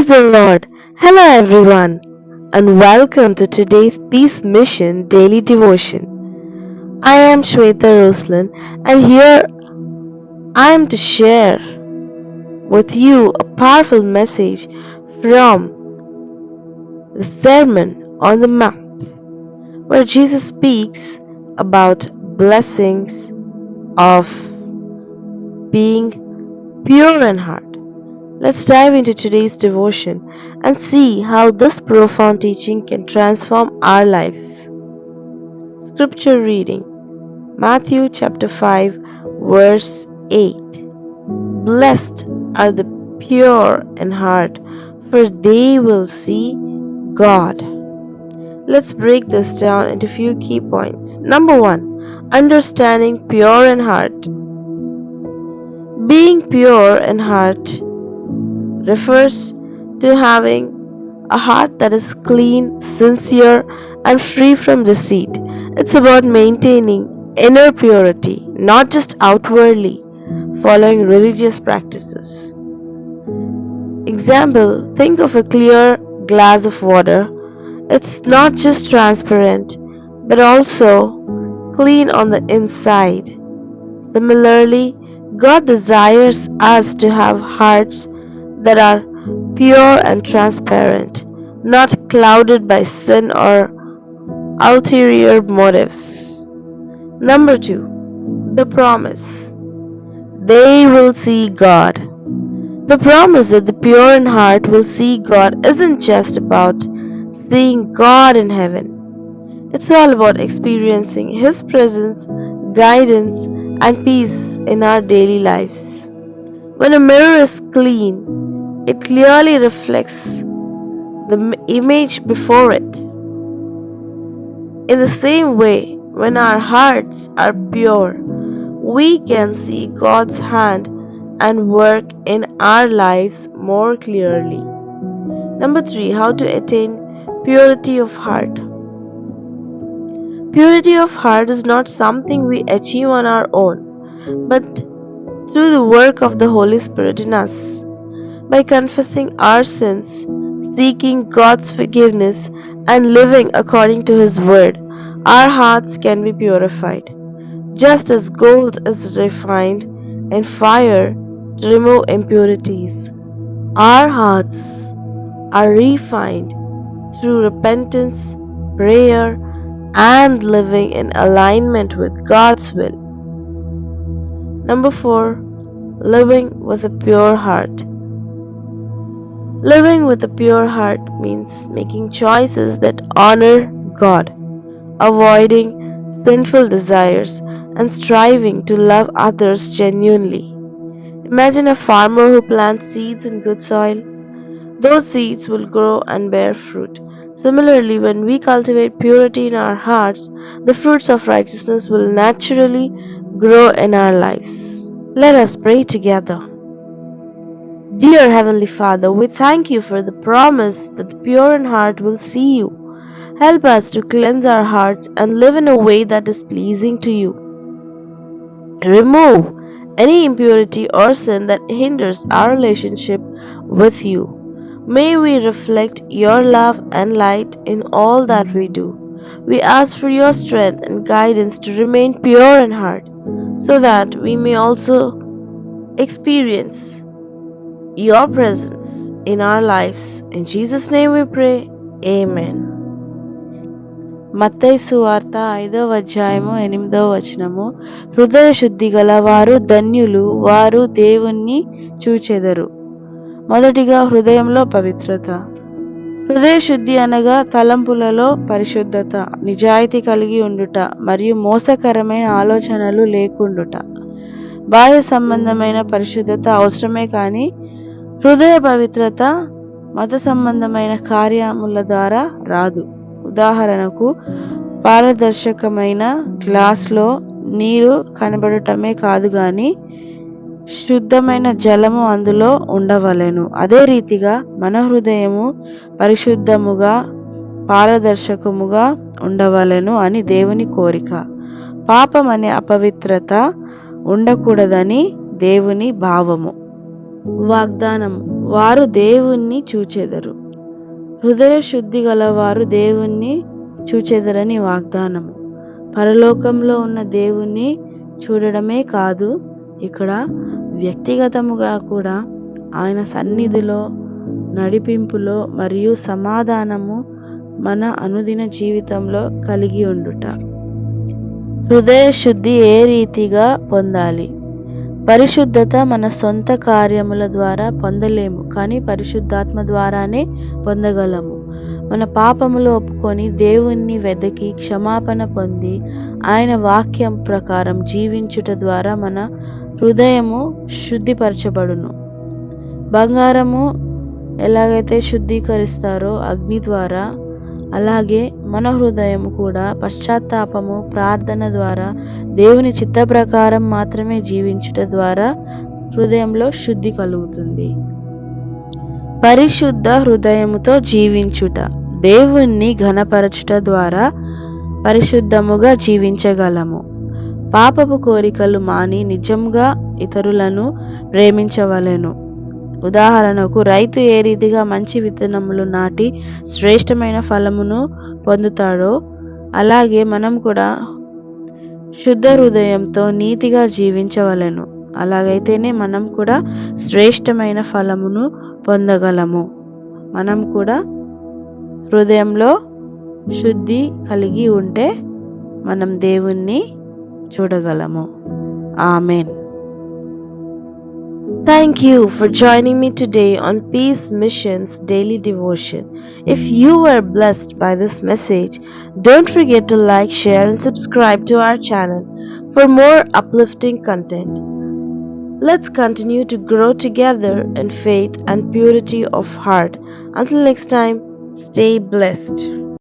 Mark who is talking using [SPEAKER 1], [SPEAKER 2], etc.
[SPEAKER 1] the Lord. Hello, everyone, and welcome to today's Peace Mission Daily Devotion. I am Shweta Roslin, and here I am to share with you a powerful message from the Sermon on the Mount, where Jesus speaks about blessings of being pure in heart. Let's dive into today's devotion and see how this profound teaching can transform our lives. Scripture reading Matthew chapter 5 verse 8. Blessed are the pure in heart, for they will see God. Let's break this down into a few key points. Number 1. Understanding pure in heart. Being pure in heart refers to having a heart that is clean, sincere, and free from deceit. It's about maintaining inner purity, not just outwardly following religious practices. Example, think of a clear glass of water. It's not just transparent, but also clean on the inside. Similarly, God desires us to have hearts that are pure and transparent, not clouded by sin or ulterior motives. Number 2. The promise. They will see God. The promise that the pure in heart will see God isn't just about seeing God in heaven. It's all about experiencing His presence, guidance, and peace in our daily lives. When a mirror is clean, it clearly reflects the image before it. In the same way, when our hearts are pure, we can see God's hand and work in our lives more clearly. Number 3. How to attain purity of heart. Purity of heart is not something we achieve on our own, but through the work of the Holy Spirit in us. By confessing our sins, seeking God's forgiveness, and living according to His word, our hearts can be purified, just as gold is refined in fire to remove impurities. Our hearts are refined through repentance, prayer, and living in alignment with God's will. Number 4. Living with a pure heart. Living with a pure heart means making choices that honor God, avoiding sinful desires, and striving to love others genuinely. Imagine a farmer who plants seeds in good soil. Those seeds will grow and bear fruit. Similarly, when we cultivate purity in our hearts, the fruits of righteousness will naturally grow in our lives. Let us pray together. Dear Heavenly Father, we thank you for the promise that the pure in heart will see you. Help us to cleanse our hearts and live in a way that is pleasing to you. Remove any impurity or sin that hinders our relationship with you. May we reflect your love and light in all that we do. We ask for your strength and guidance to remain pure in heart, so that we may also experience your presence in our lives. In Jesus' name we pray. Amen. మత్తయి సువార్త 5వ అధ్యాయము 8వ వచనము. హృదయ శుద్ధి గల వారు ధన్యులు, వారు దేవుణ్ణి చూచెదరు. మొదటిగా హృదయంలో పవిత్రత. హృదయ శుద్ధి అనగా తలంపులలో పరిశుద్ధత, నిజాయితీ కలిగి ఉండుట మరియు మోసకరమైన ఆలోచనలు లేకుండుట. బాహ్య సంబంధమైన పరిశుద్ధత అవసరమే కానీ హృదయ పవిత్రత మత సంబంధమైన కార్యముల ద్వారా రాదు. ఉదాహరణకు, పారదర్శకమైన గ్లాసులో నీరు కనబడటమే కాదు గాని శుద్ధమైన జలము అందులో ఉండవలెను. అదే రీతిగా మన హృదయము పరిశుద్ధముగా పారదర్శకముగా ఉండవలెను అని దేవుని కోరిక. పాపం అనే అపవిత్రత ఉండకూడదని దేవుని భావము. వాగ్దానం.
[SPEAKER 2] వారు దేవుణ్ణి చూచెదరు. హృదయ శుద్ధి గలవారు దేవుణ్ణి చూచెదరని వాగ్దానము. పరలోకంలో ఉన్న దేవుణ్ణి చూడడమే కాదు, ఇక్కడ వ్యక్తిగతముగా కూడా ఆయన సన్నిధిలో, నడిపింపులో మరియు సమాధానము మన అనుదిన జీవితంలో కలిగి ఉండుట. హృదయ శుద్ధి ఏ రీతిగా పొందాలి? పరిశుద్ధత మన సొంత కార్యముల ద్వారా పొందలేము, కానీ పరిశుద్ధాత్మ ద్వారానే పొందగలము. మన పాపములు ఒప్పుకొని దేవుణ్ణి వెదకి క్షమాపణ పొంది ఆయన వాక్యం ప్రకారం జీవించుట ద్వారా మన హృదయము శుద్ధిపరచబడును. బంగారము ఎలాగైతే శుద్ధీకరిస్తారో అగ్ని ద్వారా, అలాగే మన హృదయం కూడా పశ్చాత్తాపము, ప్రార్థన ద్వారా, దేవుని చిత్త ప్రకారం మాత్రమే జీవించుట ద్వారా హృదయంలో శుద్ధి కలుగుతుంది. పరిశుద్ధ హృదయముతో జీవించుట. దేవుణ్ణి ఘనపరచుట ద్వారా పరిశుద్ధముగా జీవించగలము. పాపపు కోరికలు మాని నిజంగా ఇతరులను ప్రేమించవలెను. ఉదాహరణకు, రైతు ఏ రీతిగా మంచి విత్తనములు నాటి శ్రేష్టమైన ఫలమును పొందుతాడో, అలాగే మనం కూడా శుద్ధ హృదయంతో నీతిగా జీవించవలెను. అలాగైతేనే మనం కూడా శ్రేష్టమైన ఫలమును పొందగలము. మనం కూడా హృదయంలో శుద్ధి కలిగి ఉంటే మనం దేవుణ్ణి చూడగలము. ఆమేన్. Thank you for joining me today on Peace Mission's Daily Devotion. If you were blessed by this message, don't forget to like, share, and subscribe to our channel for more uplifting content. Let's continue to grow together in faith and purity of heart. Until next time, stay blessed.